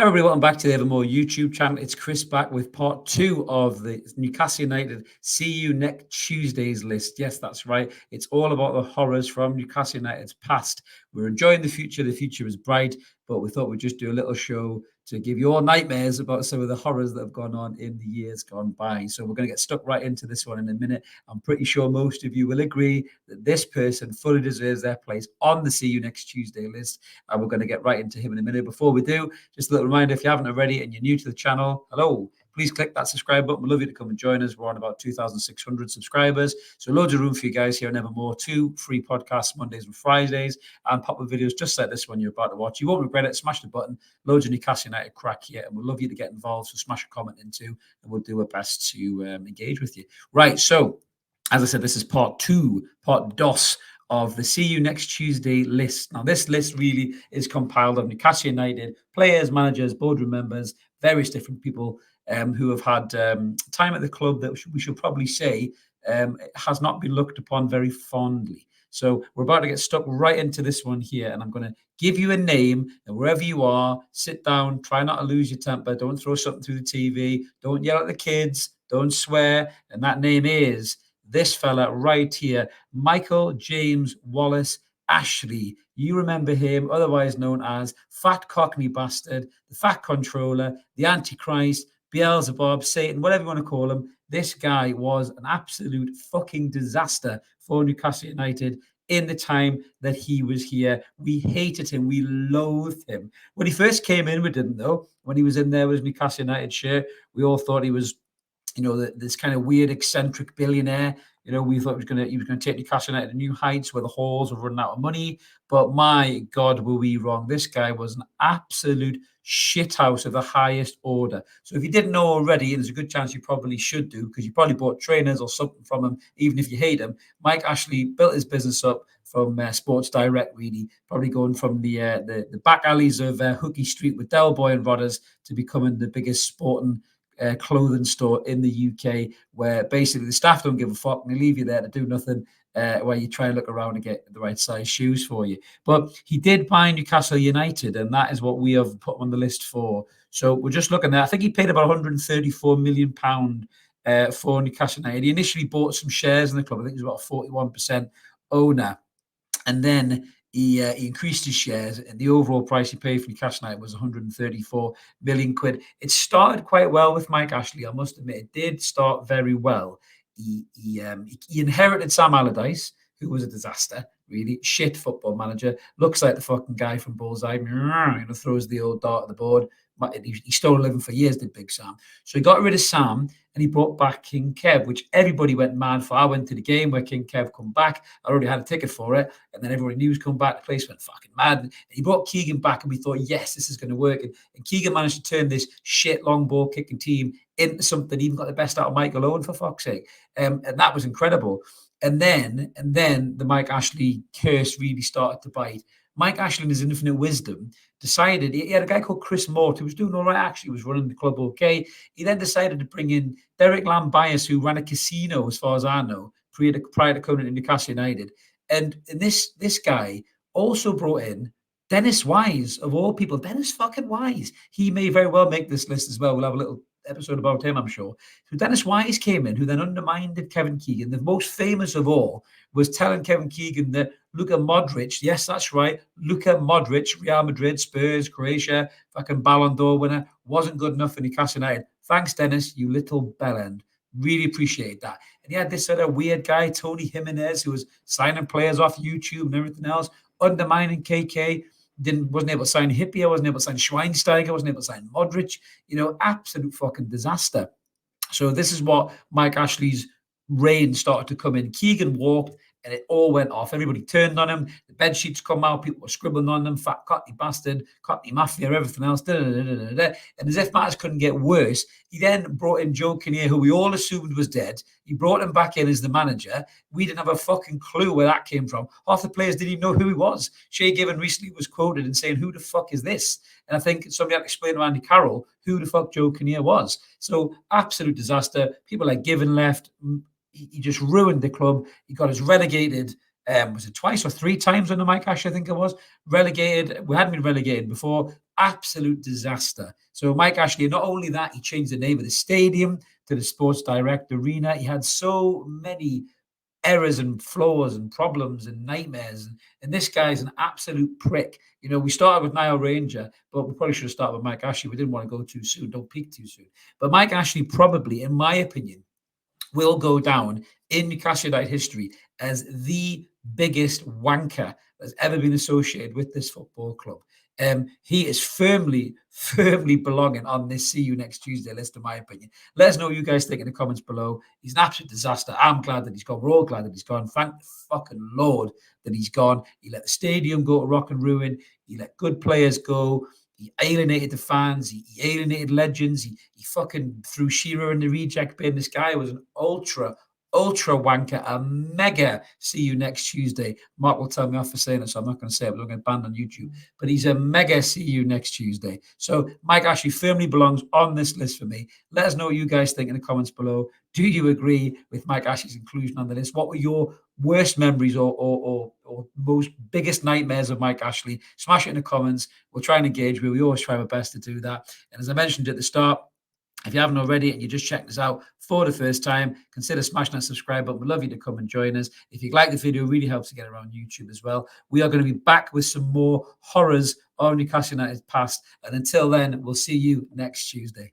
everybody, welcome back to the Evermore YouTube channel. It's Chris back with part 2 of the Newcastle United See You Next Tuesdays list. Yes, that's right. It's all about the horrors from Newcastle United's past. We're enjoying the future. The future is bright, but we thought we'd just do a little show to give you all nightmares about some of the horrors that have gone on in the years gone by. So we're going to get stuck right into this one in a minute. I'm pretty sure most of you will agree that this person fully deserves their place on the See You Next Tuesday list. And we're going to get right into him in a minute. Before we do, just a little reminder, if you haven't already and you're new to the channel, hello, please click that subscribe button. We'd love you to come and join us. We're on about 2,600 subscribers. So loads of room for you guys here on Evermore. 2 free podcasts, Mondays and Fridays, and pop-up videos just like this one you're about to watch. You won't regret it. Smash the button. Loads of Newcastle United crack here, and we'd love you to get involved. So smash a comment into, and we'll do our best to engage with you. Right, so as I said, this is part 2, part dos of the See You Next Tuesday list. Now, this list really is compiled of Newcastle United players, managers, boardroom members, various different people who have had time at the club that we should probably say has not been looked upon very fondly. So we're about to get stuck right into this one here, and I'm going to give you a name, and wherever you are, sit down, try not to lose your temper, don't throw something through the TV, don't yell at the kids, don't swear, and that name is this fella right here, Michael James Wallace Ashley. You remember him, otherwise known as Fat Cockney Bastard, the Fat Controller, the Antichrist, Beelzebub, Satan, whatever you want to call him. This guy was an absolute fucking disaster for Newcastle United in the time that he was here. We hated him. We loathed him. When he first came in, we didn't know. When he was in there with his Newcastle United shirt, we all thought he was, you know, this kind of weird, eccentric billionaire. You know, we thought he was going to take Newcastle United to new heights where the halls were running out of money. But my God, were we wrong. This guy was an absolute shithouse of the highest order. So if you didn't know already, and there's a good chance you probably should do, because you probably bought trainers or something from him, even if you hate him, Mike Ashley built his business up from Sports Direct, really, probably going from the back alleys of Hookie Street with Del Boy and Rodders to becoming the biggest sporting clothing store in the UK, where basically the staff don't give a fuck and they leave you there to do nothing, where you try and look around and get the right size shoes for you. But he did buy Newcastle United, and that is what we have put on the list for. So we're just looking there. I think he paid about £134 million for Newcastle United. He initially bought some shares in the club. I think he was about a 41% owner. And then he increased his shares, and the overall price he paid for Newcastle United was 134 million quid. It started quite well with Mike Ashley, I must admit. It did start very well. He inherited Sam Allardyce, who was a disaster, really. Shit football manager. Looks like the fucking guy from Bullseye. You know, throws the old dart at the board. He stole a living for years, did Big Sam. So he got rid of Sam, and he brought back King Kev, which everybody went mad for. I went to the game where King Kev come back. I already had a ticket for it, and then everybody knew he was coming back. The place went fucking mad. And he brought Keegan back, and we thought, yes, this is going to work. And Keegan managed to turn this shit long ball kicking team into something, even got the best out of Michael Owen, for fuck's sake. And that was incredible. And then the Mike Ashley curse really started to bite. Mike Ashley, in his infinite wisdom, decided, he had a guy called Chris Mort who was doing all right, actually, was running the club okay. He then decided to bring in Derek Lambias, who ran a casino, as far as I know, prior to coming to Newcastle United. And this guy also brought in Dennis Wise, of all people. Dennis fucking Wise. He may very well make this list as well. We'll have a little episode about him, I'm sure. So Dennis Wise came in, who then undermined Kevin Keegan. The most famous of all was telling Kevin Keegan that Luka Modric, yes, that's right, Luka Modric, Real Madrid, Spurs, Croatia, fucking Ballon d'Or winner, wasn't good enough for Newcastle United. Thanks, Dennis, you little bellend. Really appreciate that. And he had this sort of weird guy, Tony Jimenez, who was signing players off YouTube and everything else, undermining KK. Wasn't able to sign Hippier, wasn't able to sign Schweinsteiger, wasn't able to sign Modric. You know, absolute fucking disaster. So this is what Mike Ashley's reign started to come in. Keegan walked, and it all went off. Everybody turned on him. The bed sheets come out. People were scribbling on them. Fat Cockney bastard, Cockney mafia, everything else. And as if matters couldn't get worse, he then brought in Joe Kinnear, who we all assumed was dead. He brought him back in as the manager. We didn't have a fucking clue where that came from. Half the players didn't even know who he was. Shay Given recently was quoted in saying, "Who the fuck is this?" And I think somebody had to explain to Andy Carroll who the fuck Joe Kinnear was. So absolute disaster. People like Given left. He just ruined the club. He got us relegated. Was it twice or 3 times under Mike Ashley? I think it was relegated. We hadn't been relegated before. absolute disaster. So Mike Ashley, not only that, he changed the name of the stadium to the Sports Direct Arena. He had so many errors and flaws and problems and nightmares. And this guy's an absolute prick. We started with Niall Ranger, but we probably should have started with Mike Ashley. We didn't want to go too soon. Don't peak too soon. But Mike Ashley probably, in my opinion, will go down in Newcastle United history as the biggest wanker that's ever been associated with this football club. He is firmly belonging on this See You Next Tuesday list, in my opinion. Let us know what you guys think in the comments below. He's an absolute disaster. I'm glad that he's gone. We're all glad that he's gone. Thank the fucking Lord that he's gone. He let the stadium go to rock and ruin. He let good players go. He alienated the fans. He alienated legends. He fucking threw Shearer in the reject bin. This guy was an ultra wanker, a mega See You Next Tuesday. Mark will tell me off for saying it, so I'm not going to say it, but I'm going to ban on YouTube. But he's a mega See You Next Tuesday. So Mike Ashley firmly belongs on this list for me. Let us know what you guys think in the comments below. Do you agree with Mike Ashley's inclusion on the list? What were your worst memories or most biggest nightmares of Mike Ashley? Smash it in the comments. We'll try and engage with you. We always try our best to do that. And as I mentioned at the start, if you haven't already and you just checked us out for the first time, consider smashing that subscribe button. We'd love you to come and join us. If you like the video, it really helps to get around YouTube as well. We are going to be back with some more horrors of Newcastle United's past. And until then, we'll see you next Tuesday.